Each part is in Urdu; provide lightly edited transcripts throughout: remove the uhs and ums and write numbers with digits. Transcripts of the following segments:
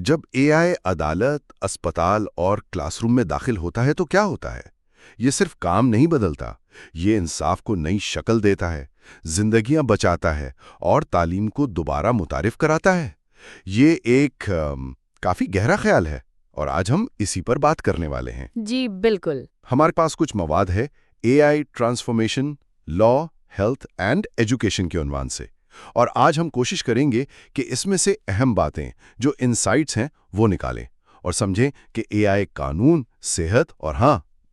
جب اے آئی عدالت، اسپتال اور کلاس روم میں داخل ہوتا ہے تو کیا ہوتا ہے؟ یہ صرف کام نہیں بدلتا، یہ انصاف کو نئی شکل دیتا ہے، زندگیاں بچاتا ہے اور تعلیم کو دوبارہ متعارف کراتا ہے۔ یہ ایک کافی گہرا خیال ہے اور آج ہم اسی پر بات کرنے والے ہیں۔ جی بالکل۔ ہمارے پاس کچھ مواد ہے A I transformation, law, health and education کے عنوان سے، اور آج ہم کوشش کریں گے کہ اس میں سے اہم باتیں جو انسائٹس ہیں وہ نکالیں اور سمجھیں کہ اے آئی قانون، صحت اور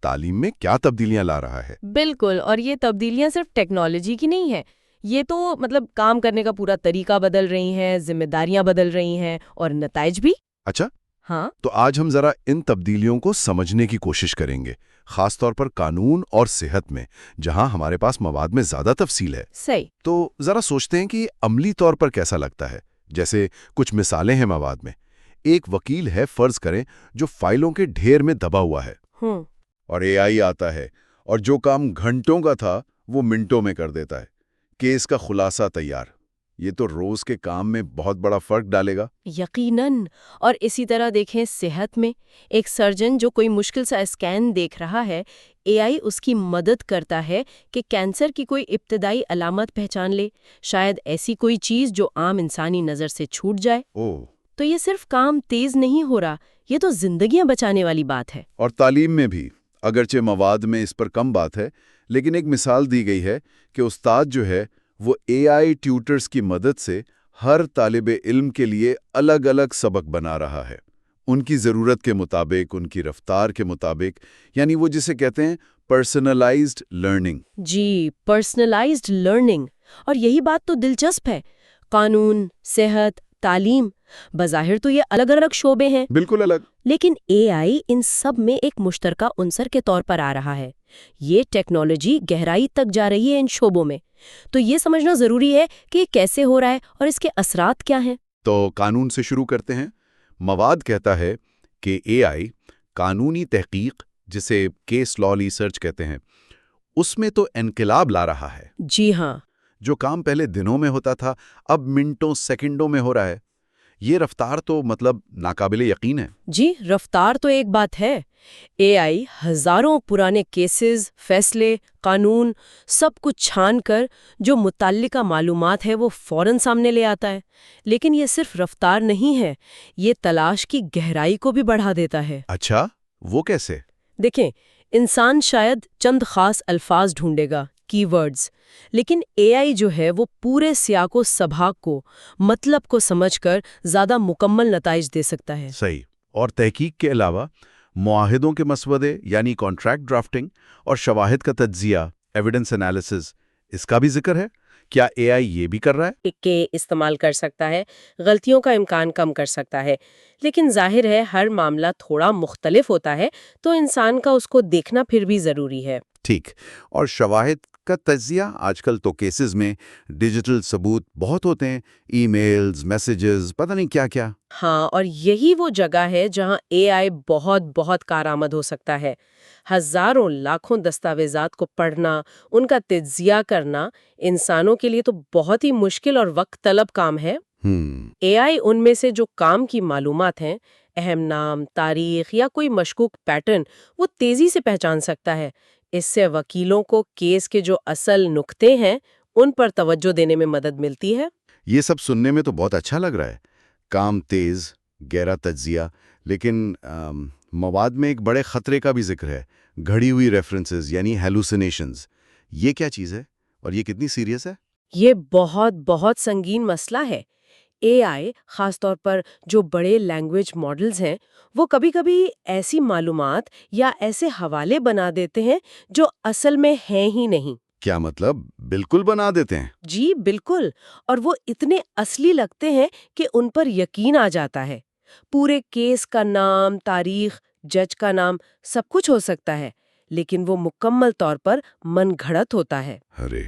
تعلیم میں کیا تبدیلیاں لا رہا ہے۔ بالکل، اور یہ تبدیلیاں صرف ٹیکنالوجی کی نہیں ہیں، یہ تو کام کرنے کا پورا طریقہ بدل رہی ہیں، ذمہ داریاں بدل رہی ہیں اور نتائج بھی۔ اچھا، ہاں تو آج ہم ذرا ان تبدیلیوں کو سمجھنے کی کوشش کریں گے، خاص طور پر قانون اور صحت میں، جہاں ہمارے پاس مواد میں زیادہ تفصیل ہے۔ صحیح۔ تو ذرا سوچتے ہیں کہ یہ عملی طور پر کیسا لگتا ہے۔ جیسے کچھ مثالیں ہیں مواد میں۔ ایک وکیل ہے، فرض کریں، جو فائلوں کے ڈھیر میں دبا ہوا ہے، اور اے آئی آتا ہے اور جو کام گھنٹوں کا تھا وہ منٹوں میں کر دیتا ہے، کیس کا خلاصہ تیار۔ یہ تو روز کے کام میں بہت بڑا فرق ڈالے گا۔ یقیناً، اور اسی طرح دیکھیں صحت میں، ایک سرجن جو کوئی مشکل سا اسکین دیکھ رہا ہے، اے آئی اس کی مدد کرتا ہے کہ کینسر کی کوئی ابتدائی علامت پہچان لے، شاید ایسی کوئی چیز جو عام انسانی نظر سے چھوٹ جائے۔ تو یہ صرف کام تیز نہیں ہو رہا، یہ تو زندگیاں بچانے والی بات ہے۔ اور تعلیم میں بھی، اگرچہ مواد میں اس پر کم بات ہے، لیکن ایک مثال دی گئی ہے کہ استاد جو ہے وہ اے آئی ٹیوٹرز کی مدد سے ہر طالب علم کے لیے الگ الگ سبق بنا رہا ہے، ان کی ضرورت کے مطابق، ان کی رفتار کے مطابق، یعنی وہ جسے کہتے ہیں پرسنلائزڈ لرننگ۔ جی، پرسنلائزڈ لرننگ، اور یہی بات تو دلچسپ ہے۔ قانون، صحت، تعلیم، بظاہر تو یہ الگ الگ شعبے ہیں، بالکل الگ، لیکن اے آئی ان سب میں ایک مشترکہ عنصر کے طور پر آ رہا ہے۔ یہ ٹیکنالوجی گہرائی تک جا رہی ہے ان شعبوں میں، تو یہ سمجھنا ضروری ہے کہ یہ کیسے ہو رہا ہے اور اس کے اثرات کیا ہیں۔ تو قانون سے شروع کرتے ہیں۔ مواد کہتا ہے کہ اے آئی قانونی تحقیق، جسے کیس لا ریسرچ کہتے ہیں، اس میں تو انقلاب لا رہا ہے۔ جی ہاں۔ جو کام پہلے دنوں میں ہوتا تھا اب منٹوں سیکنڈوں میں ہو رہا ہے۔ یہ رفتار تو ناقابل یقین ہے۔ جی، رفتار تو ایک بات ہے۔ اے آئی ہزاروں پرانے کیسز، فیصلے، قانون، سب کچھ چھان کر جو متعلقہ معلومات ہے وہ فوراً سامنے لے آتا ہے۔ لیکن یہ صرف رفتار نہیں ہے، یہ تلاش کی گہرائی کو بھی بڑھا دیتا ہے۔ اچھا، وہ کیسے؟ دیکھیں، انسان شاید چند خاص الفاظ ڈھونڈے گا، کی ورڈز، لیکن اے آئی جو ہے وہ پورے سیاق و سباق کو، مطلب کو سمجھ کر زیادہ مکمل نتائج دے سکتا ہے۔ صحیح۔ اور تحقیق کے علاوہ معاہدوں کے مسودے یعنی کانٹریکٹ ڈرافٹنگ اور شواہد کا تجزیہ، ایویڈنس انالیسز، اس کا بھی ذکر ہے۔ کیا اے آئی یہ بھی کر رہا ہے؟ کے استعمال کر سکتا ہے، غلطیوں کا امکان کم کر سکتا ہے، لیکن ظاہر ہے ہر معاملہ تھوڑا مختلف ہوتا ہے، تو انسان کا اس کو دیکھنا پھر بھی ضروری ہے۔ ٹھیک۔ اور شواہد کا تجزیہ، آج کل تو کیسز میں ڈیجیٹل ثبوت بہت ہوتے ہیں، ای میلز، میسیجز، پتہ نہیں کیا کیا۔ ہاں، اور یہی وہ جگہ ہے جہاں اے آئی بہت کارآمد ہو سکتا ہے۔ ہزاروں لاکھوں دستاویزات کو پڑھنا، ان کا تجزیہ کرنا انسانوں کے لیے تو بہت ہی مشکل اور وقت طلب کام ہے۔ اے آئی ان میں سے جو کام کی معلومات ہیں، اہم نام، تاریخ یا کوئی مشکوک پیٹرن، وہ تیزی سے پہچان سکتا ہے۔ اس سے وکیلوں کو کیس کے جو اصل نقطے ہیں ان پر توجہ دینے میں مدد ملتی ہے۔ یہ سب سننے میں تو بہت اچھا لگ رہا ہے، کام تیز، گہرا تجزیہ، لیکن مواد میں ایک بڑے خطرے کا بھی ذکر ہے، گھڑی ہوئی ریفرنسز یعنی ہیلوسینیشنز۔ یہ کیا چیز ہے اور یہ کتنی سیریس ہے؟ یہ بہت سنگین مسئلہ ہے۔ اے آئی، خاص طور پر جو بڑے لینگویج ماڈلز ہیں، وہ کبھی کبھی ایسی معلومات یا ایسے حوالے بنا دیتے ہیں جو اصل میں ہیں ہی نہیں۔ کیا مطلب؟ بالکل بنا دیتے ہیں؟ جی بالکل، اور وہ اتنے اصلی لگتے ہیں کہ ان پر یقین آ جاتا ہے۔ پورے کیس کا نام، تاریخ، جج کا نام، سب کچھ ہو سکتا ہے، لیکن وہ مکمل طور پر من گھڑت ہوتا ہے۔ ارے،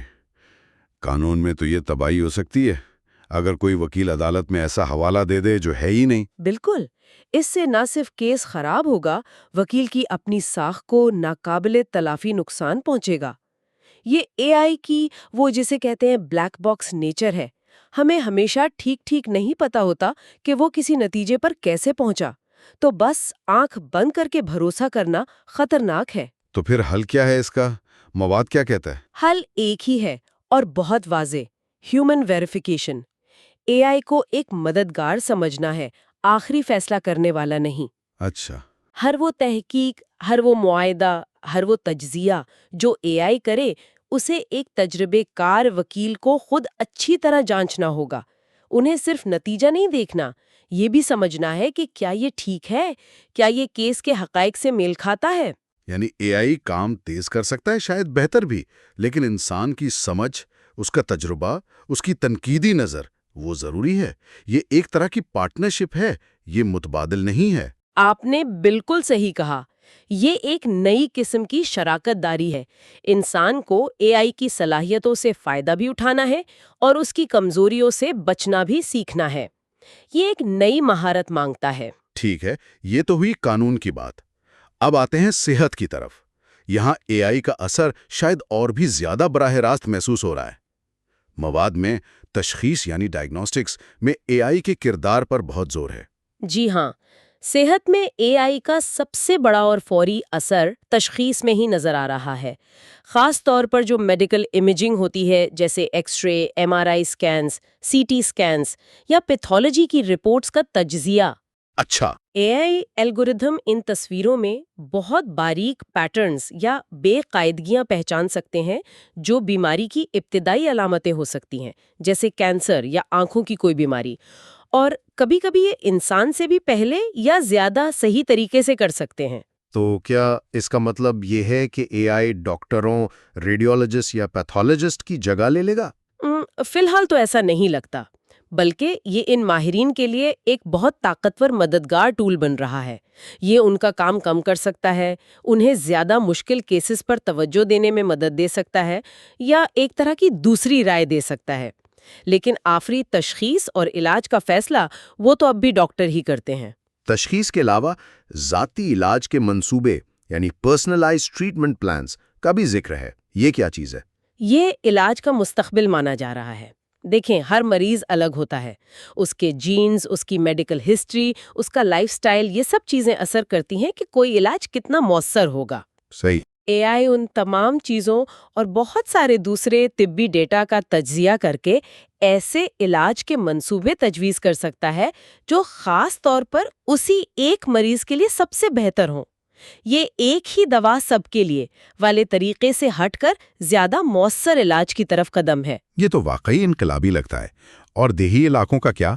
قانون میں تو یہ تباہی ہو سکتی ہے اگر کوئی وکیل عدالت میں ایسا حوالہ دے دے جو ہے ہی نہیں۔ بالکل، اس سے نہ صرف کیس خراب ہوگا، وکیل کی اپنی ساکھ کو ناقابل تلافی نقصان پہنچے گا۔ یہ اے آئی کی وہ جسے کہتے ہیں بلیک باکس نیچر ہے۔ ہمیں ہمیشہ ٹھیک ٹھیک نہیں پتا ہوتا کہ وہ کسی نتیجے پر کیسے پہنچا، تو بس آنکھ بند کر کے بھروسہ کرنا خطرناک ہے۔ تو پھر حل کیا ہے اس کا؟ مواد کیا کہتا ہے؟ حل ایک ہی ہے اور بہت واضح: ہیومن ویریفیکیشن۔ اے آئی کو ایک مددگار سمجھنا ہے، آخری فیصلہ کرنے والا نہیں۔ اچھا۔ ہر وہ تحقیق، ہر وہ معاہدہ، ہر وہ تجزیہ جو اے آئی کرے، اسے ایک تجربے کار وکیل کو خود اچھی طرح جانچنا ہوگا۔ انہیں صرف نتیجہ نہیں دیکھنا، یہ بھی سمجھنا ہے کہ کیا یہ ٹھیک ہے، کیا یہ کیس کے حقائق سے میل کھاتا ہے۔ یعنی اے آئی کام تیز کر سکتا ہے، شاید بہتر بھی، لیکن انسان کی سمجھ، اس کا تجربہ، اس کی تنقیدی نظر، وہ ضروری ہے۔ یہ ایک طرح کی پارٹنرشپ ہے، یہ متبادل نہیں ہے۔ آپ نے بالکل صحیح کہا، یہ ایک نئی قسم کی شراکت داری ہے۔ انسان کو اے آئی کی صلاحیتوں سے فائدہ بھی اٹھانا ہے اور اس کی کمزوریوں سے بچنا بھی سیکھنا ہے۔ یہ ایک نئی مہارت مانگتا ہے۔ ٹھیک ہے، یہ تو ہوئی قانون کی بات۔ اب آتے ہیں صحت کی طرف۔ یہاں اے آئی کا اثر شاید اور بھی زیادہ براہ راست محسوس ہو رہا ہے۔ مواد میں تشخیص یعنی ڈائگنوسٹکس میں اے آئی کے کردار پر بہت زور ہے۔ جی ہاں، صحت میں اے آئی کا سب سے بڑا اور فوری اثر تشخیص میں ہی نظر آ رہا ہے، خاص طور پر جو میڈیکل امیجنگ ہوتی ہے، جیسے ایکس رے، ایم آر آئی اسکینز، سی ٹی اسکینز یا پیتھولوجی کی رپورٹس کا تجزیہ۔ اچھا۔ اے آئی الگوریدھم ان تصویروں میں بہت باریک پیٹرنز یا بے قاعدگیاں پہچان سکتے ہیں جو بیماری کی ابتدائی علامتیں ہو سکتی ہیں، جیسے کینسر یا آنکھوں کی کوئی بیماری، اور کبھی کبھی یہ انسان سے بھی پہلے یا زیادہ صحیح طریقے سے کر سکتے ہیں۔ تو کیا اس کا مطلب یہ ہے کہ اے آئی ڈاکٹروں، ریڈیولوجسٹ یا پیتھولوجسٹ کی جگہ لے لے گا؟ فی الحال تو ایسا نہیں لگتا، بلکہ یہ ان ماہرین کے لیے ایک بہت طاقتور مددگار ٹول بن رہا ہے۔ یہ ان کا کام کم کر سکتا ہے، انہیں زیادہ مشکل کیسز پر توجہ دینے میں مدد دے سکتا ہے، یا ایک طرح کی دوسری رائے دے سکتا ہے۔ لیکن آخری تشخیص اور علاج کا فیصلہ وہ تو اب بھی ڈاکٹر ہی کرتے ہیں۔ تشخیص کے علاوہ ذاتی علاج کے منصوبے یعنی پرسنلائزڈ ٹریٹمنٹ پلانز کا بھی ذکر ہے۔ یہ کیا چیز ہے؟ یہ علاج کا مستقبل مانا جا رہا ہے۔ دیکھیں، ہر مریض الگ ہوتا ہے، اس کے جینز، اس کی میڈیکل ہسٹری، اس کا لائف سٹائل، یہ سب چیزیں اثر کرتی ہیں کہ کوئی علاج کتنا مؤثر ہوگا۔ صحیح۔ اے آئی ان تمام چیزوں اور بہت سارے دوسرے طبی ڈیٹا کا تجزیہ کر کے ایسے علاج کے منصوبے تجویز کر سکتا ہے جو خاص طور پر اسی ایک مریض کے لیے سب سے بہتر ہوں۔ یہ ایک ہی دوا سب کے لیے والے طریقے سے ہٹ کر زیادہ مؤثر علاج کی طرف قدم ہے۔ یہ تو واقعی انقلابی لگتا ہے۔ اور دیہی علاقوں کا کیا؟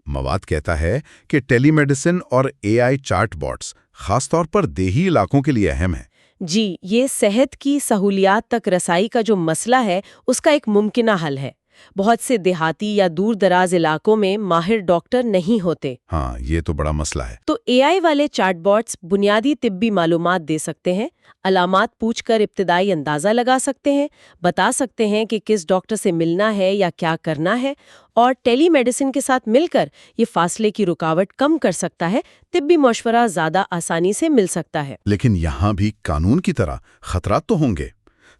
مواد کہتا ہے کہ ٹیلی میڈیسن اور اے آئی چاٹ باٹس خاص طور پر دیہی علاقوں کے لیے اہم ہیں۔ جی، یہ صحت کی سہولیات تک رسائی کا جو مسئلہ ہے، اس کا ایک ممکنہ حل ہے۔ بہت سے دیہاتی یا دور دراز علاقوں میں ماہر ڈاکٹر نہیں ہوتے۔ ہاں، یہ تو بڑا مسئلہ ہے۔ تو اے آئی والے چیٹ باٹس بنیادی طبی معلومات دے سکتے ہیں، علامات پوچھ کر ابتدائی اندازہ لگا سکتے ہیں، بتا سکتے ہیں کہ کس ڈاکٹر سے ملنا ہے یا کیا کرنا ہے، اور ٹیلی میڈیسن کے ساتھ مل کر یہ فاصلے کی رکاوٹ کم کر سکتا ہے، طبی مشورہ زیادہ آسانی سے مل سکتا ہے۔ لیکن یہاں بھی قانون کی طرح خطرات تو ہوں گے۔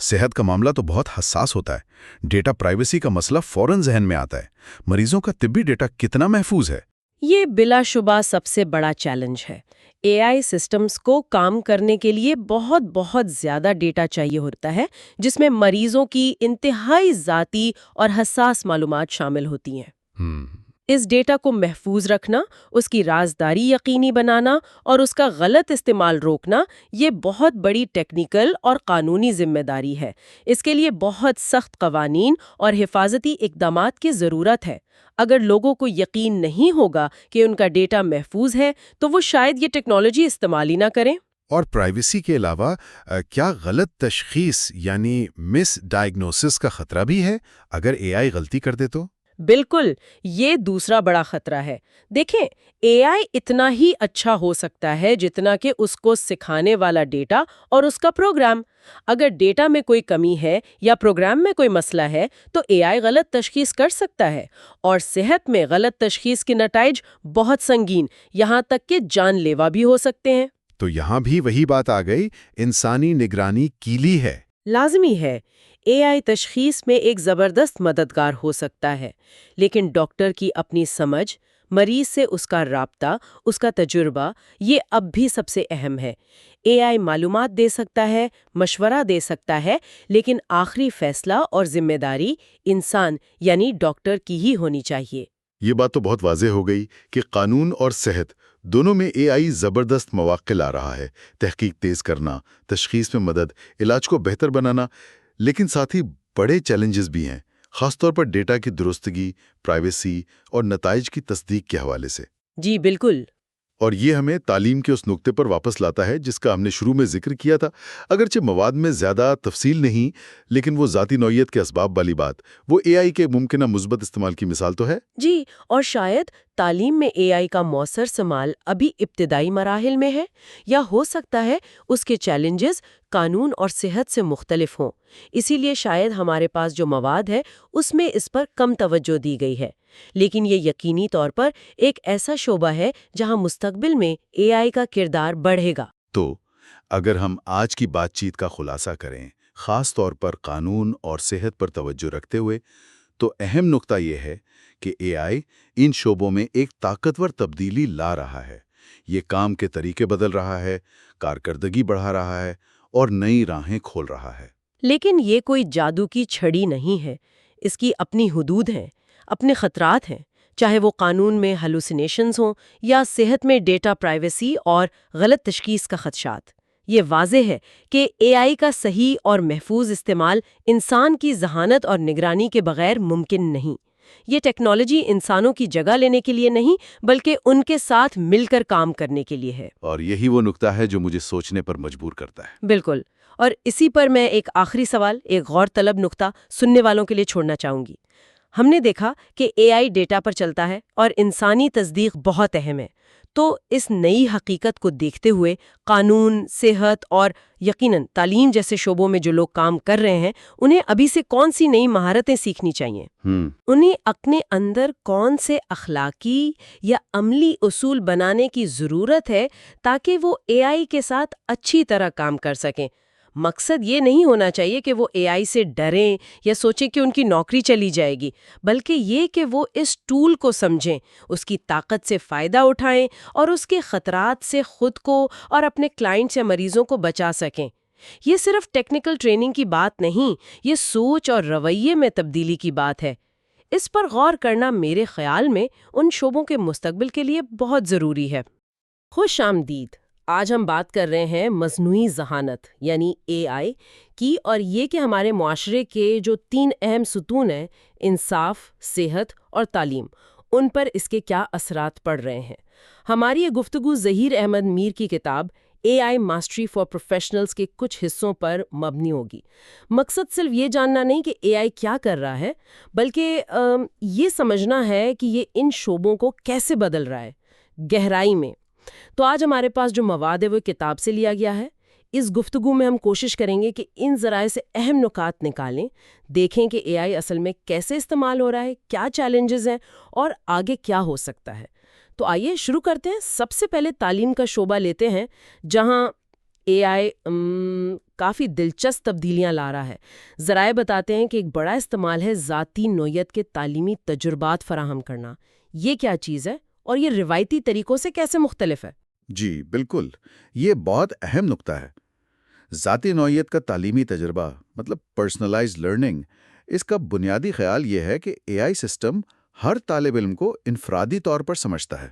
صحت کا معاملہ تو بہت حساس ہوتا ہے۔ ڈیٹا پرائیویسی کا مسئلہ فوراً ذہن میں آتا ہے۔ مریضوں کا طبی ڈیٹا کتنا محفوظ ہے؟ یہ بلا شبہ سب سے بڑا چیلنج ہے۔ اے آئی سسٹمز کو کام کرنے کے لیے بہت زیادہ ڈیٹا چاہیے ہوتا ہے، جس میں مریضوں کی انتہائی ذاتی اور حساس معلومات شامل ہوتی ہیں۔ اس ڈیٹا کو محفوظ رکھنا، اس کی رازداری یقینی بنانا اور اس کا غلط استعمال روکنا، یہ بہت بڑی ٹیکنیکل اور قانونی ذمہ داری ہے۔ اس کے لیے بہت سخت قوانین اور حفاظتی اقدامات کی ضرورت ہے۔ اگر لوگوں کو یقین نہیں ہوگا کہ ان کا ڈیٹا محفوظ ہے تو وہ شاید یہ ٹیکنالوجی استعمال ہی نہ کریں۔ اور پرائیویسی کے علاوہ کیا غلط تشخیص یعنی مس ڈائگنوسس کا خطرہ بھی ہے اگر اے آئی غلطی کر دے تو؟ بالکل، یہ دوسرا بڑا خطرہ ہے۔ دیکھیں، اے آئی اتنا ہی اچھا ہو سکتا ہے جتنا کہ اس کو سکھانے والا ڈیٹا اور اس کا پروگرام۔ اگر ڈیٹا میں کوئی کمی ہے یا پروگرام میں کوئی مسئلہ ہے تو اے آئی غلط تشخیص کر سکتا ہے، اور صحت میں غلط تشخیص کے نتائج بہت سنگین، یہاں تک کہ جان لیوا بھی ہو سکتے ہیں۔ تو یہاں بھی وہی بات آ گئی، انسانی نگرانی کیلی ہے۔ لازمی ہے۔ اے آئی تشخیص میں ایک زبردست مددگار ہو سکتا ہے، لیکن ڈاکٹر کی اپنی سمجھ، مریض سے اس کا رابطہ، اس کا تجربہ، یہ اب بھی سب سے اہم ہے۔ اے آئی معلومات دے سکتا ہے، مشورہ دے سکتا ہے، لیکن آخری فیصلہ اور ذمہ داری انسان یعنی ڈاکٹر کی ہی ہونی چاہیے۔ یہ بات تو بہت واضح ہو گئی کہ قانون اور صحت دونوں میں اے آئی زبردست مواقع لا رہا ہے، تحقیق تیز کرنا، تشخیص میں مدد، علاج کو بہتر بنانا، لیکن ساتھ ہی بڑے چیلنجز بھی ہیں، خاص طور پر ڈیٹا کی درستگی، پرائیویسی اور نتائج کی تصدیق کے حوالے سے۔ جی بالکل۔ اور یہ ہمیں تعلیم کے اس نقطے پر واپس لاتا ہے جس کا ہم نے شروع میں ذکر کیا تھا۔ اگرچہ مواد میں زیادہ تفصیل نہیں، لیکن وہ ذاتی نوعیت کے اسباب والی بات، وہ اے آئی کے ممکنہ مثبت استعمال کی مثال تو ہے۔ جی، اور شاید تعلیم میں اے آئی کا مؤثر استعمال ابھی ابتدائی مراحل میں ہے، یا ہو سکتا ہے اس کے چیلنجز قانون اور صحت سے مختلف ہوں۔ اسی لیے شاید ہمارے پاس جو مواد ہے اس میں اس پر کم توجہ دی گئی ہے، لیکن یہ یقینی طور پر ایک ایسا شعبہ ہے جہاں مستقبل میں اے آئی کا کردار بڑھے گا۔ تو اگر ہم آج کی بات چیت کا خلاصہ کریں، خاص طور پر قانون اور صحت پر توجہ رکھتے ہوئے، تو اہم نقطہ یہ ہے کہ اے آئی ان شعبوں میں ایک طاقتور تبدیلی لا رہا ہے۔ یہ کام کے طریقے بدل رہا ہے، کارکردگی بڑھا رہا ہے اور نئی راہیں کھول رہا ہے۔ لیکن یہ کوئی جادو کی چھڑی نہیں ہے، اس کی اپنی حدود ہیں، اپنے خطرات ہیں، چاہے وہ قانون میں ہلوسینیشنز ہوں یا صحت میں ڈیٹا پرائیویسی اور غلط تشخیص کا خدشات۔ یہ واضح ہے کہ اے آئی کا صحیح اور محفوظ استعمال انسان کی ذہانت اور نگرانی کے بغیر ممکن نہیں۔ یہ ٹیکنالوجی انسانوں کی جگہ لینے کے لیے نہیں، بلکہ ان کے ساتھ مل کر کام کرنے کے لیے ہے۔ اور یہی وہ نقطہ ہے جو مجھے سوچنے پر مجبور کرتا ہے۔ بالکل۔ اور اسی پر میں ایک آخری سوال، ایک غور طلب نقطہ سننے والوں کے لیے چھوڑنا چاہوں گی۔ ہم نے دیکھا کہ اے آئی ڈیٹا پر چلتا ہے اور انسانی تصدیق بہت اہم ہے۔ تو اس نئی حقیقت کو دیکھتے ہوئے قانون، صحت اور یقیناً تعلیم جیسے شعبوں میں جو لوگ کام کر رہے ہیں، انہیں ابھی سے کون سی نئی مہارتیں سیکھنی چاہیے؟ انہیں اپنے اندر کون سے اخلاقی یا عملی اصول بنانے کی ضرورت ہے تاکہ وہ اے آئی کے ساتھ اچھی طرح کام کر سکیں؟ مقصد یہ نہیں ہونا چاہیے کہ وہ اے آئی سے ڈریں یا سوچیں کہ ان کی نوکری چلی جائے گی، بلکہ یہ کہ وہ اس ٹول کو سمجھیں، اس کی طاقت سے فائدہ اٹھائیں اور اس کے خطرات سے خود کو اور اپنے کلائنٹس یا مریضوں کو بچا سکیں۔ یہ صرف ٹیکنیکل ٹریننگ کی بات نہیں، یہ سوچ اور رویے میں تبدیلی کی بات ہے۔ اس پر غور کرنا میرے خیال میں ان شعبوں کے مستقبل کے لیے بہت ضروری ہے۔ خوش آمدید۔ آج ہم بات کر رہے ہیں مصنوعی ذہانت یعنی اے آئی کی، اور یہ کہ ہمارے معاشرے کے جو 3 اہم ستون ہیں، انصاف، صحت اور تعلیم، ان پر اس کے کیا اثرات پڑ رہے ہیں۔ ہماری یہ گفتگو ظہیر احمد میر کی کتاب اے آئی ماسٹری فار پروفیشنلز کے کچھ حصوں پر مبنی ہوگی۔ مقصد صرف یہ جاننا نہیں کہ اے آئی کیا کر رہا ہے، بلکہ یہ سمجھنا ہے کہ یہ ان شعبوں کو کیسے بدل رہا ہے گہرائی میں۔ تو آج ہمارے پاس جو مواد ہے وہ کتاب سے لیا گیا ہے۔ اس گفتگو میں ہم کوشش کریں گے کہ ان ذرائع سے اہم نکات نکالیں، دیکھیں کہ اے آئی اصل میں کیسے استعمال ہو رہا ہے، کیا چیلنجز ہیں اور آگے کیا ہو سکتا ہے۔ تو آئیے شروع کرتے ہیں۔ سب سے پہلے تعلیم کا شعبہ لیتے ہیں، جہاں اے آئی کافی دلچسپ تبدیلیاں لا رہا ہے۔ ذرائع بتاتے ہیں کہ ایک بڑا استعمال ہے ذاتی نوعیت کے تعلیمی تجربات فراہم کرنا۔ یہ کیا چیز ہے اور یہ روایتی طریقوں سے کیسے مختلف ہے؟ جی بالکل، یہ بہت اہم نقطہ ہے۔ ذاتی نوعیت کا تعلیمی تجربہ مطلب پرسنلائزڈ لرننگ، اس کا بنیادی خیال یہ ہے کہ اے آئی سسٹم ہر طالب علم کو انفرادی طور پر سمجھتا ہے،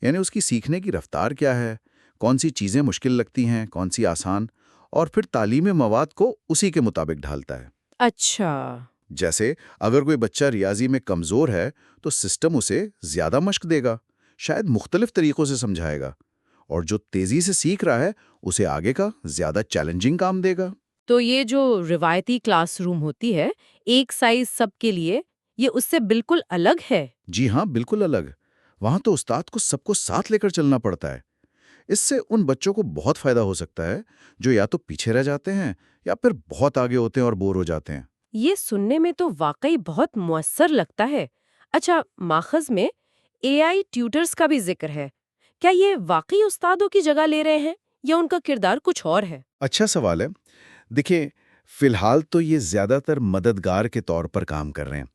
یعنی اس کی سیکھنے کی رفتار کیا ہے، کون سی چیزیں مشکل لگتی ہیں، کون سی آسان، اور پھر تعلیمی مواد کو اسی کے مطابق ڈھالتا ہے۔ اچھا۔ جیسے اگر کوئی بچہ ریاضی میں کمزور ہے تو سسٹم اسے زیادہ مشق دے گا، شاید مختلف طریقوں سے سمجھائے گا، اور جو تیزی سے سیکھ رہا ہے اسے آگے کا زیادہ چیلنجنگ کام دے گا۔ تو یہ جو روایتی کلاس روم ہوتی ہے، ایک سائز سب کے لیے، یہ اس سے بالکل الگ ہے؟ جی ہاں، بالکل الگ۔ وہاں تو استاد کو سب کو ساتھ لے کر چلنا پڑتا ہے۔ اس سے ان بچوں کو بہت فائدہ ہو سکتا ہے جو یا تو پیچھے رہ جاتے ہیں یا پھر بہت آگے ہوتے ہیں اور بور ہو جاتے ہیں۔ یہ سننے میں تو واقعی بہت مؤثر لگتا ہے۔ اچھا، ماخذ میں اے آئی ٹیوٹرز کا بھی ذکر ہے۔ کیا یہ واقعی استادوں کی جگہ لے رہے ہیں یا ان کا کردار کچھ اور ہے؟ اچھا سوال ہے۔ دیکھیں، فی الحال تو یہ زیادہ تر مددگار کے طور پر کام کر رہے ہیں،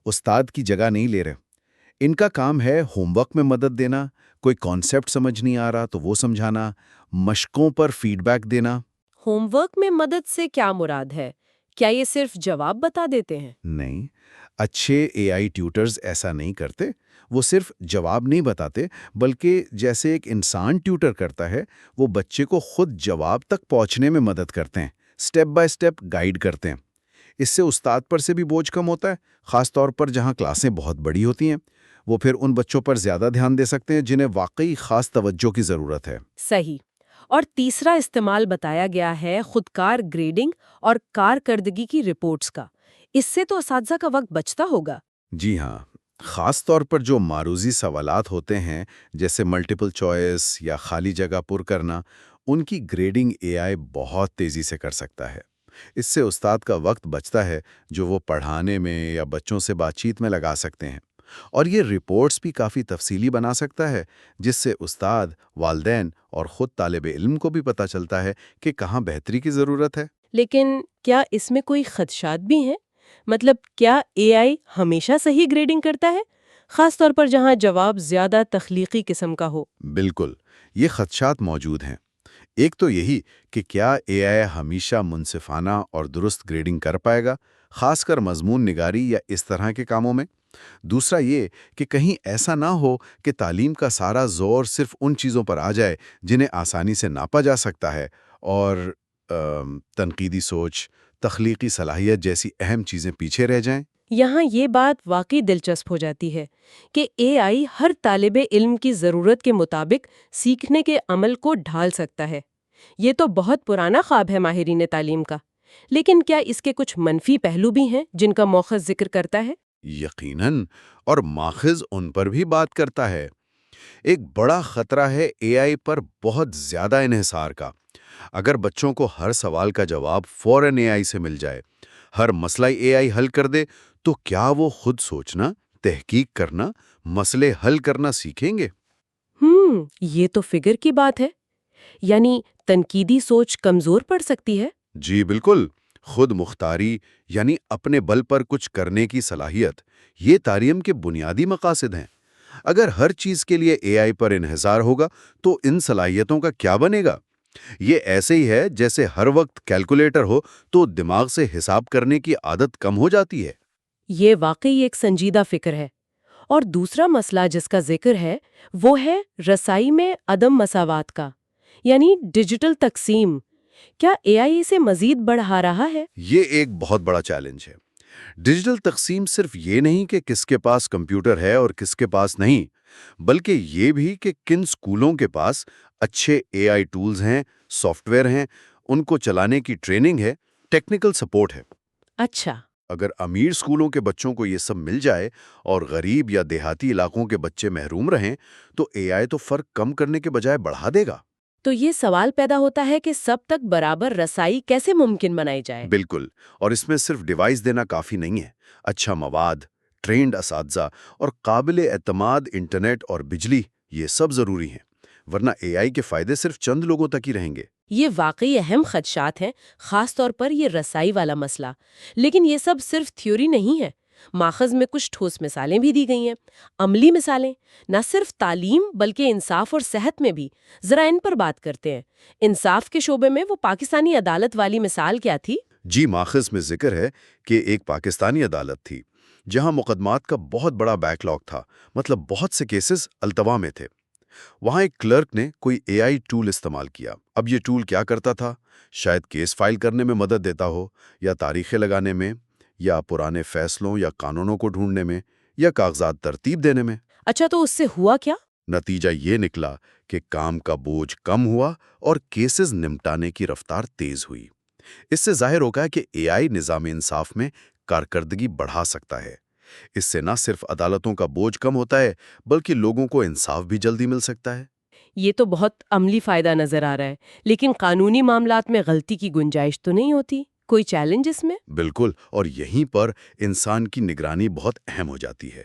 استاد کی جگہ نہیں لے رہے۔ ان کا کام ہے ہوم ورک میں مدد دینا، کوئی کانسیپٹ سمجھ نہیں آ رہا تو وہ سمجھانا، مشقوں پر فیڈ بیک دینا۔ ہوم ورک میں مدد سے کیا مراد ہے؟ کیا یہ صرف جواب بتا دیتے ہیں؟ نہیں، اچھے اے آئی ٹیوٹرز ایسا نہیں کرتے۔ وہ صرف جواب نہیں بتاتے، بلکہ جیسے ایک انسان ٹیوٹر کرتا ہے، وہ بچے کو خود جواب تک پہنچنے میں مدد کرتے ہیں، سٹیپ بائی سٹیپ گائیڈ کرتے ہیں۔ اس سے استاد پر سے بھی بوجھ کم ہوتا ہے، خاص طور پر جہاں کلاسیں بہت بڑی ہوتی ہیں۔ وہ پھر ان بچوں پر زیادہ دھیان دے سکتے ہیں جنہیں واقعی خاص توجہ کی ضرورت ہے۔ صحیح۔ اور تیسرا استعمال بتایا گیا ہے خودکار گریڈنگ اور کارکردگی کی رپورٹس کا۔ اس سے تو اساتذہ کا وقت بچتا ہوگا۔ جی ہاں، خاص طور پر جو معروضی سوالات ہوتے ہیں جیسے ملٹیپل چوائس یا خالی جگہ پر کرنا، ان کی گریڈنگ اے آئی بہت تیزی سے کر سکتا ہے۔ اس سے استاد کا وقت بچتا ہے جو وہ پڑھانے میں یا بچوں سے بات چیت میں لگا سکتے ہیں، اور یہ رپورٹس بھی کافی تفصیلی بنا سکتا ہے، جس سے استاد، والدین اور خود طالب علم کو بھی پتہ چلتا ہے کہ کہاں بہتری کی ضرورت ہے۔ لیکن کیا اس میں کوئی خدشات بھی ہیں؟ مطلب کیا اے آئی ہمیشہ صحیح گریڈنگ کرتا ہے، خاص طور پر جہاں جواب زیادہ تخلیقی قسم کا ہو؟ بالکل، یہ خدشات موجود ہیں۔ ایک تو یہی کہ کیا اے آئی ہمیشہ منصفانہ اور درست گریڈنگ کر پائے گا، خاص کر مضمون نگاری یا اس طرح کے کاموں میں۔ دوسرا یہ کہ کہیں ایسا نہ ہو کہ تعلیم کا سارا زور صرف ان چیزوں پر آ جائے جنہیں آسانی سے ناپا جا سکتا ہے، اور تنقیدی سوچ، تخلیقی صلاحیت جیسی اہم چیزیں پیچھے رہ جائیں۔ یہاں یہ بات واقعی دلچسپ ہو جاتی ہے کہ اے آئی ہر طالب علم کی ضرورت کے مطابق سیکھنے کے عمل کو ڈھال سکتا ہے۔ یہ تو بہت پرانا خواب ہے ماہرین تعلیم کا، لیکن کیا اس کے کچھ منفی پہلو بھی ہیں جن کا مؤخذ ذکر کرتا ہے؟ یقیناً، اور ماخذ ان پر بھی بات کرتا ہے۔ ایک بڑا خطرہ ہے اے آئی پر بہت زیادہ انحصار کا۔ اگر بچوں کو ہر سوال کا جواب فوراً اے آئی سے مل جائے، ہر مسئلہ اے آئی حل کر دے، تو کیا وہ خود سوچنا، تحقیق کرنا، مسئلے حل کرنا سیکھیں گے؟ یہ تو فکر کی بات ہے۔ یعنی تنقیدی سوچ کمزور پڑ سکتی ہے۔ جی بالکل، خود مختاری یعنی اپنے بل پر کچھ کرنے کی صلاحیت، یہ تعلیم کے بنیادی مقاصد ہیں۔ اگر ہر چیز کے لیے اے آئی پر انحصار ہوگا تو ان صلاحیتوں کا کیا بنے گا؟ یہ ایسے ہی ہے جیسے ہر وقت کیلکولیٹر ہو تو دماغ سے حساب کرنے کی عادت کم ہو جاتی ہے۔ یہ واقعی ایک سنجیدہ فکر ہے۔ اور دوسرا مسئلہ جس کا ذکر ہے وہ ہے رسائی میں عدم مساوات کا، یعنی ڈیجیٹل تقسیم۔ کیا اے آئی اسے مزید بڑھا رہا ہے؟ یہ ایک بہت بڑا چیلنج ہے۔ ڈیجیٹل تقسیم صرف یہ نہیں کہ کس کے پاس کمپیوٹر ہے اور کس کے پاس نہیں، بلکہ یہ بھی کہ کن اسکولوں کے پاس اچھے اے آئی ٹولز ہیں، سافٹ ویئر ہیں، ان کو چلانے کی ٹریننگ ہے، ٹیکنیکل سپورٹ ہے۔ اچھا۔ اگر امیر اسکولوں کے بچوں کو یہ سب مل جائے اور غریب یا دیہاتی علاقوں کے بچے محروم رہیں، تو اے آئی تو فرق کم کرنے کے بجائے بڑھا دے گا۔ تو یہ سوال پیدا ہوتا ہے کہ سب تک برابر رسائی کیسے ممکن بنائی جائے؟ بالکل، اور اس میں صرف ڈیوائس دینا کافی نہیں ہے۔ اچھا مواد، ٹرینڈ اساتذہ اور قابل اعتماد انٹرنیٹ اور بجلی، یہ سب ضروری ہیں، ورنہ اے آئی کے فائدے صرف چند لوگوں تک ہی رہیں گے۔ یہ واقعی اہم خدشات ہیں، خاص طور پر یہ رسائی والا مسئلہ۔ لیکن یہ سب صرف تھیوری نہیں ہے۔ ماخذ میں کچھ ٹھوس مثالیں بھی دی گئی ہیں، عملی مثالیں، نہ صرف تعلیم بلکہ انصاف اور صحت میں بھی۔ ذرا ان پر بات کرتے ہیں۔ انصاف کے شعبے میں وہ پاکستانی عدالت والی مثال کیا تھی؟ جی، ماخذ میں ذکر ہے کہ ایک پاکستانی عدالت تھی جہاں مقدمات کا بہت بڑا بیک لاگ تھا، مطلب بہت سے کیسز التوا میں تھے۔ وہاں ایک کلرک نے کوئی اے آئی ٹول استعمال کیا۔ اب یہ ٹول کیا کرتا تھا؟ شاید کیس فائل کرنے میں مدد دیتا ہو، یا تاریخیں لگانے میں، یا پرانے فیصلوں یا قانونوں کو ڈھونڈنے میں، یا کاغذات ترتیب دینے میں۔ اچھا، تو اس سے ہوا کیا؟ نتیجہ یہ نکلا کہ کام کا بوجھ کم ہوا اور کیسز نمٹانے کی رفتار تیز ہوئی۔ اس سے ظاہر ہوگا کہ اے آئی نظام انصاف میں کارکردگی بڑھا سکتا ہے۔ اس سے نہ صرف عدالتوں کا بوجھ کم ہوتا ہے، بلکہ لوگوں کو انصاف بھی جلدی مل سکتا ہے۔ یہ تو بہت عملی فائدہ نظر آ رہا ہے، لیکن قانونی معاملات میں غلطی کی گنجائش تو نہیں ہوتی؟ کوئی چیلنج اس میں؟ بالکل، اور یہیں پر انسان کی نگرانی بہت اہم ہو جاتی ہے۔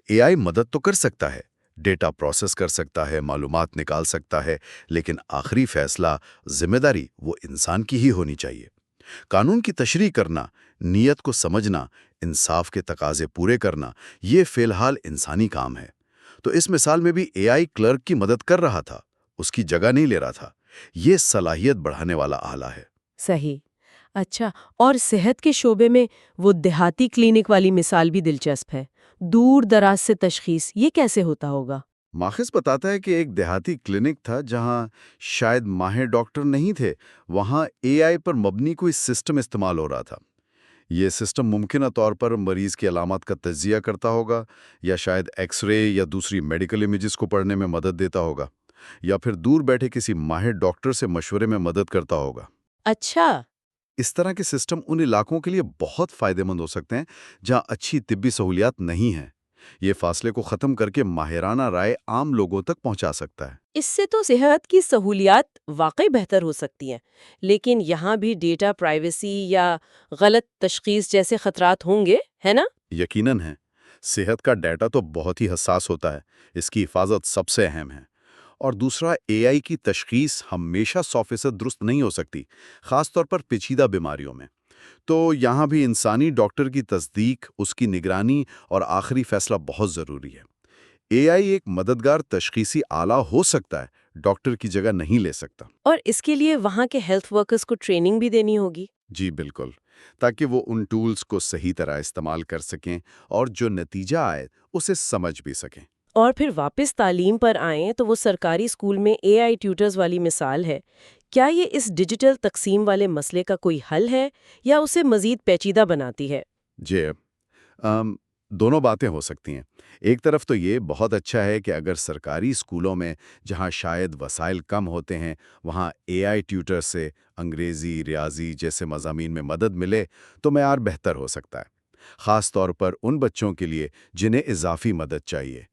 اے آئی مدد تو کر سکتا ہے، ڈیٹا پروسیس کر سکتا ہے، معلومات نکال سکتا ہے، لیکن آخری فیصلہ، ذمہ داری وہ انسان کی ہی ہونی چاہیے۔ قانون کی تشریح کرنا، نیت کو سمجھنا، انصاف کے تقاضے پورے کرنا، یہ فی الحال انسانی کام ہے۔ تو اس مثال میں بھی اے آئی کلرک کی مدد کر رہا تھا، اس کی جگہ نہیں لے رہا تھا۔ یہ صلاحیت بڑھانے والا آلہ ہے۔ صحیح۔ اچھا، اور صحت کے شعبے میں وہ دیہاتی کلینک والی مثال بھی دلچسپ ہے۔ دور دراز سے تشخیص، یہ کیسے ہوتا ہوگا؟ ماخذ بتاتا ہے کہ ایک دیہاتی کلینک تھا جہاں شاید ماہر ڈاکٹر نہیں تھے، وہاں اے آئی پر مبنی کوئی سسٹم استعمال ہو رہا تھا۔ یہ سسٹم ممکنہ طور پر مریض کی علامات کا تجزیہ کرتا ہوگا، یا شاید ایکس رے یا دوسری میڈیکل امیجز کو پڑھنے میں مدد دیتا ہوگا، یا پھر دور بیٹھے کسی ماہر ڈاکٹر سے مشورے میں مدد کرتا ہوگا۔ اچھا۔ اس طرح کے سسٹم ان علاقوں کے لیے بہت فائدہ مند ہو سکتے ہیں جہاں اچھی طبی سہولیات نہیں ہیں۔ یہ فاصلے کو ختم کر کے ماہرانہ رائے عام لوگوں تک پہنچا سکتا ہے۔ اس سے تو صحت کی سہولیات واقعی بہتر ہو سکتی ہیں، لیکن یہاں بھی ڈیٹا پرائیویسی یا غلط تشخیص جیسے خطرات ہوں گے، ہے نا؟ یقیناً ہے۔ صحت کا ڈیٹا تو بہت ہی حساس ہوتا ہے، اس کی حفاظت سب سے اہم ہے۔ اور دوسرا، اے آئی کی تشخیص ہمیشہ 100% درست نہیں ہو سکتی، خاص طور پر پیچیدہ بیماریوں میں۔ تو یہاں بھی انسانی ڈاکٹر کی تصدیق، اس کی نگرانی اور آخری فیصلہ بہت ضروری ہے۔ اے آئی ایک مددگار تشخیصی آلہ ہو سکتا ہے، ڈاکٹر کی جگہ نہیں لے سکتا۔ اور اس کے لیے وہاں کے ہیلتھ ورکرز کو ٹریننگ بھی دینی ہوگی۔ جی بالکل، تاکہ وہ ان ٹولز کو صحیح طرح استعمال کر سکیں اور جو نتیجہ آئے اسے سمجھ بھی سکیں۔ اور پھر واپس تعلیم پر آئیں تو وہ سرکاری اسکول میں اے آئی ٹیوٹرز والی مثال ہے۔ کیا یہ اس ڈیجیٹل تقسیم والے مسئلے کا کوئی حل ہے یا اسے مزید پیچیدہ بناتی ہے؟ جی، دونوں باتیں ہو سکتی ہیں۔ ایک طرف تو یہ بہت اچھا ہے کہ اگر سرکاری اسکولوں میں جہاں شاید وسائل کم ہوتے ہیں، وہاں اے آئی ٹیوٹر سے انگریزی، ریاضی جیسے مضامین میں مدد ملے تو معیار بہتر ہو سکتا ہے، خاص طور پر ان بچوں کے لیے جنہیں اضافی مدد چاہیے۔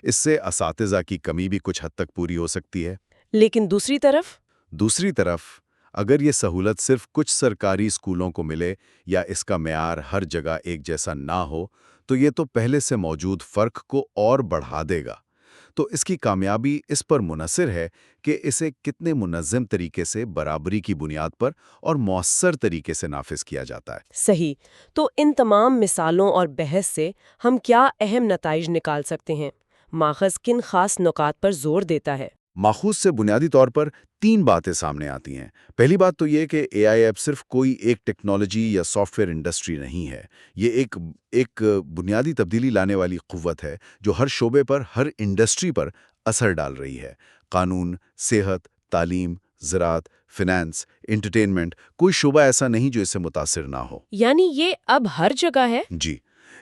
اس سے اساتذہ کی کمی بھی کچھ حد تک پوری ہو سکتی ہے۔ لیکن دوسری طرف اگر یہ سہولت صرف کچھ سرکاری اسکولوں کو ملے یا اس کا معیار ہر جگہ ایک جیسا نہ ہو، تو یہ تو پہلے سے موجود فرق کو اور بڑھا دے گا۔ تو اس کی کامیابی اس پر منحصر ہے کہ اسے کتنے منظم طریقے سے برابری کی بنیاد پر اور مؤثر طریقے سے نافذ کیا جاتا ہے۔ صحیح۔ تو ان تمام مثالوں اور بحث سے ہم کیا اہم نتائج نکال سکتے ہیں؟ ماخذ کن خاص نکات پر زور دیتا ہے؟ ماخوذ سے بنیادی طور پر 3 باتیں سامنے آتی ہیں۔ پہلی بات تو یہ کہ اے آئی اب صرف کوئی ایک ٹیکنالوجی یا سافٹ ویئر انڈسٹری نہیں ہے، یہ ایک بنیادی تبدیلی لانے والی قوت ہے جو ہر شعبے پر، ہر انڈسٹری پر اثر ڈال رہی ہے۔ قانون، صحت، تعلیم، زراعت، فنانس، انٹرٹینمنٹ، کوئی شعبہ ایسا نہیں جو اس سے متاثر نہ ہو۔ یعنی یہ اب ہر جگہ ہے؟ جی،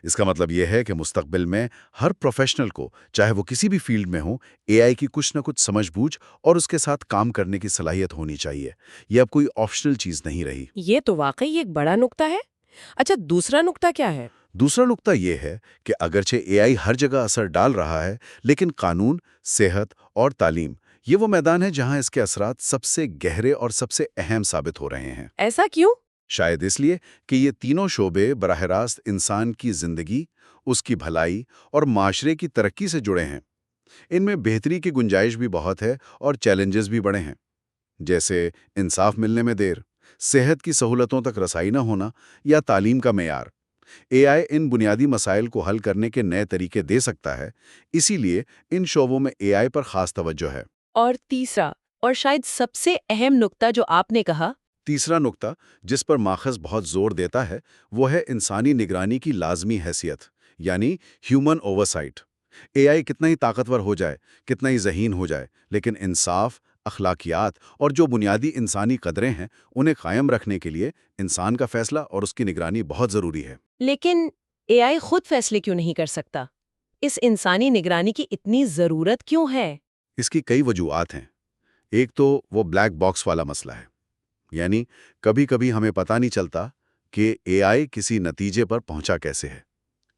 اس کا مطلب یہ ہے کہ مستقبل میں ہر پروفیشنل کو، چاہے وہ کسی بھی فیلڈ میں ہو، اے آئی کی کچھ نہ کچھ سمجھ بوجھ اور اس کے ساتھ کام کرنے کی صلاحیت ہونی چاہیے۔ یہ اب کوئی آپشنل چیز نہیں رہی۔ یہ تو واقعی ایک بڑا نکتہ ہے۔ اچھا، دوسرا نکتہ کیا ہے؟ دوسرا نکتہ یہ ہے کہ اگرچہ اے آئی ہر جگہ اثر ڈال رہا ہے، لیکن قانون، صحت اور تعلیم، یہ وہ میدان ہے جہاں اس کے اثرات سب سے گہرے اور سب سے اہم ثابت ہو رہے ہیں۔ ایسا کیوں؟ شاید اس لیے کہ یہ تینوں شعبے براہ راست انسان کی زندگی، اس کی بھلائی اور معاشرے کی ترقی سے جڑے ہیں۔ ان میں بہتری کی گنجائش بھی بہت ہے اور چیلنجز بھی بڑے ہیں، جیسے انصاف ملنے میں دیر، صحت کی سہولتوں تک رسائی نہ ہونا یا تعلیم کا معیار۔ اے آئی ان بنیادی مسائل کو حل کرنے کے نئے طریقے دے سکتا ہے، اسی لیے ان شعبوں میں اے آئی پر خاص توجہ ہے۔ اور تیسرا اور شاید سب سے اہم نکتہ جو آپ نے کہا، تیسرا نکتہ جس پر ماخذ بہت زور دیتا ہے وہ ہے انسانی نگرانی کی لازمی حیثیت، یعنی ہیومن اوورسائٹ۔ اے آئی کتنا ہی طاقتور ہو جائے، کتنا ہی ذہین ہو جائے، لیکن انصاف، اخلاقیات اور جو بنیادی انسانی قدریں ہیں انہیں قائم رکھنے کے لیے انسان کا فیصلہ اور اس کی نگرانی بہت ضروری ہے۔ لیکن اے آئی خود فیصلے کیوں نہیں کر سکتا؟ اس انسانی نگرانی کی اتنی ضرورت کیوں ہے؟ اس کی کئی وجوہات ہیں۔ ایک تو وہ بلیک باکس والا مسئلہ ہے، یعنی کبھی کبھی ہمیں پتہ نہیں چلتا کہ اے آئی کسی نتیجے پر پہنچا کیسے ہے۔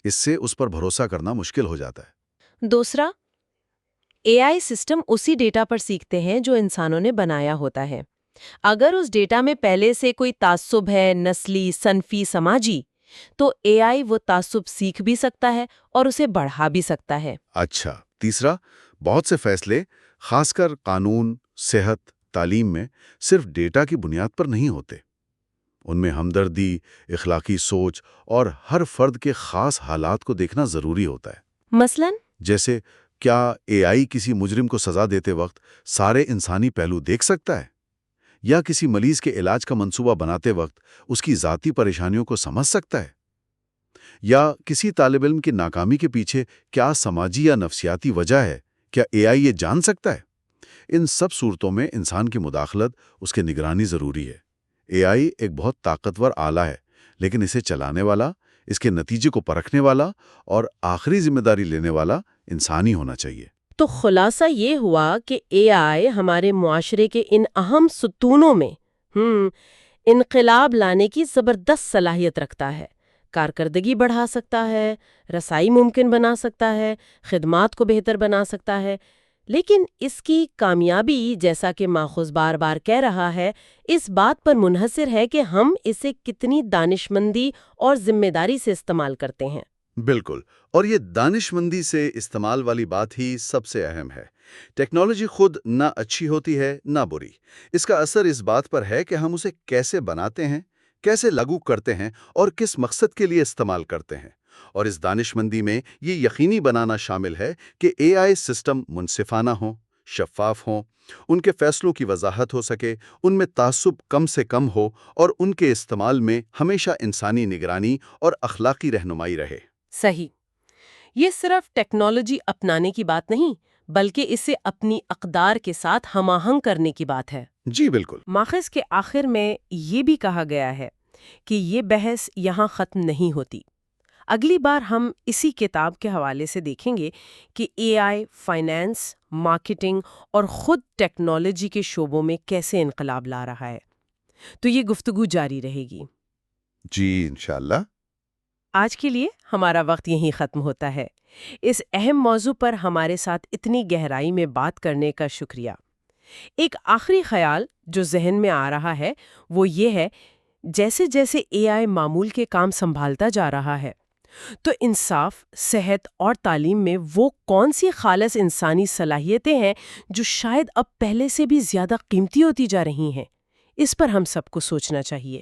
اس سے اس پر بھروسہ کرنا مشکل ہو جاتا ہے۔ دوسرا، اے آئی سسٹم اسی ڈیٹا پر سیکھتے ہیں جو انسانوں نے بنایا ہوتا ہے۔ اگر اس ڈیٹا میں پہلے سے کوئی تعصب ہے، نسلی، صنفی، سماجی، تو اے آئی وہ تعصب سیکھ بھی سکتا ہے اور اسے بڑھا بھی سکتا ہے۔ اچھا، تیسرا، بہت سے فیصلے، خاص کر قانون، صحت، تعلیم میں صرف ڈیٹا کی بنیاد پر نہیں ہوتے۔ ان میں ہمدردی، اخلاقی سوچ اور ہر فرد کے خاص حالات کو دیکھنا ضروری ہوتا ہے۔ مثلاً جیسے کیا اے آئی کسی مجرم کو سزا دیتے وقت سارے انسانی پہلو دیکھ سکتا ہے؟ یا کسی مریض کے علاج کا منصوبہ بناتے وقت اس کی ذاتی پریشانیوں کو سمجھ سکتا ہے؟ یا کسی طالب علم کی ناکامی کے پیچھے کیا سماجی یا نفسیاتی وجہ ہے؟ کیا اے آئی یہ جان سکتا ہے؟ ان سب صورتوں میں انسان کی مداخلت، اس کی نگرانی ضروری ہے۔ اے آئی ایک بہت طاقتور آلہ ہے، لیکن اسے چلانے والا، اس کے نتیجے کو پرکھنے والا اور آخری ذمہ داری لینے والا انسان ہی ہونا چاہیے۔ تو خلاصہ یہ ہوا کہ اے آئی ہمارے معاشرے کے ان اہم ستونوں میں انقلاب لانے کی زبردست صلاحیت رکھتا ہے۔ کارکردگی بڑھا سکتا ہے، رسائی ممکن بنا سکتا ہے، خدمات کو بہتر بنا سکتا ہے، لیکن اس کی کامیابی، جیسا کہ ماخوذ بار بار کہہ رہا ہے، اس بات پر منحصر ہے کہ ہم اسے کتنی دانشمندی اور ذمہ داری سے استعمال کرتے ہیں۔ بالکل، اور یہ دانشمندی سے استعمال والی بات ہی سب سے اہم ہے۔ ٹیکنالوجی خود نہ اچھی ہوتی ہے نہ بری، اس کا اثر اس بات پر ہے کہ ہم اسے کیسے بناتے ہیں، کیسے لاگو کرتے ہیں اور کس مقصد کے لیے استعمال کرتے ہیں۔ اور اس دانشمندی میں یہ یقینی بنانا شامل ہے کہ اے آئی سسٹم منصفانہ ہوں، شفاف ہوں، ان کے فیصلوں کی وضاحت ہو سکے، ان میں تعصب کم سے کم ہو اور ان کے استعمال میں ہمیشہ انسانی نگرانی اور اخلاقی رہنمائی رہے۔ صحیح۔ یہ صرف ٹیکنالوجی اپنانے کی بات نہیں، بلکہ اسے اپنی اقدار کے ساتھ ہم آہنگ کرنے کی بات ہے۔ جی بالکل۔ ماخذ کے آخر میں یہ بھی کہا گیا ہے کہ یہ بحث یہاں ختم نہیں ہوتی۔ اگلی بار ہم اسی کتاب کے حوالے سے دیکھیں گے کہ اے آئی فائنانس، مارکیٹنگ اور خود ٹیکنالوجی کے شعبوں میں کیسے انقلاب لا رہا ہے۔ تو یہ گفتگو جاری رہے گی۔ جی انشاءاللہ۔ آج کے لیے ہمارا وقت یہیں ختم ہوتا ہے۔ اس اہم موضوع پر ہمارے ساتھ اتنی گہرائی میں بات کرنے کا شکریہ۔ ایک آخری خیال جو ذہن میں آ رہا ہے وہ یہ ہے، جیسے جیسے اے آئی معمول کے کام سنبھالتا جا رہا ہے، تو انصاف، صحت اور تعلیم میں وہ کون سی خالص انسانی صلاحیتیں ہیں جو شاید اب پہلے سے بھی زیادہ قیمتی ہوتی جا رہی ہیں؟ اس پر ہم سب کو سوچنا چاہیے۔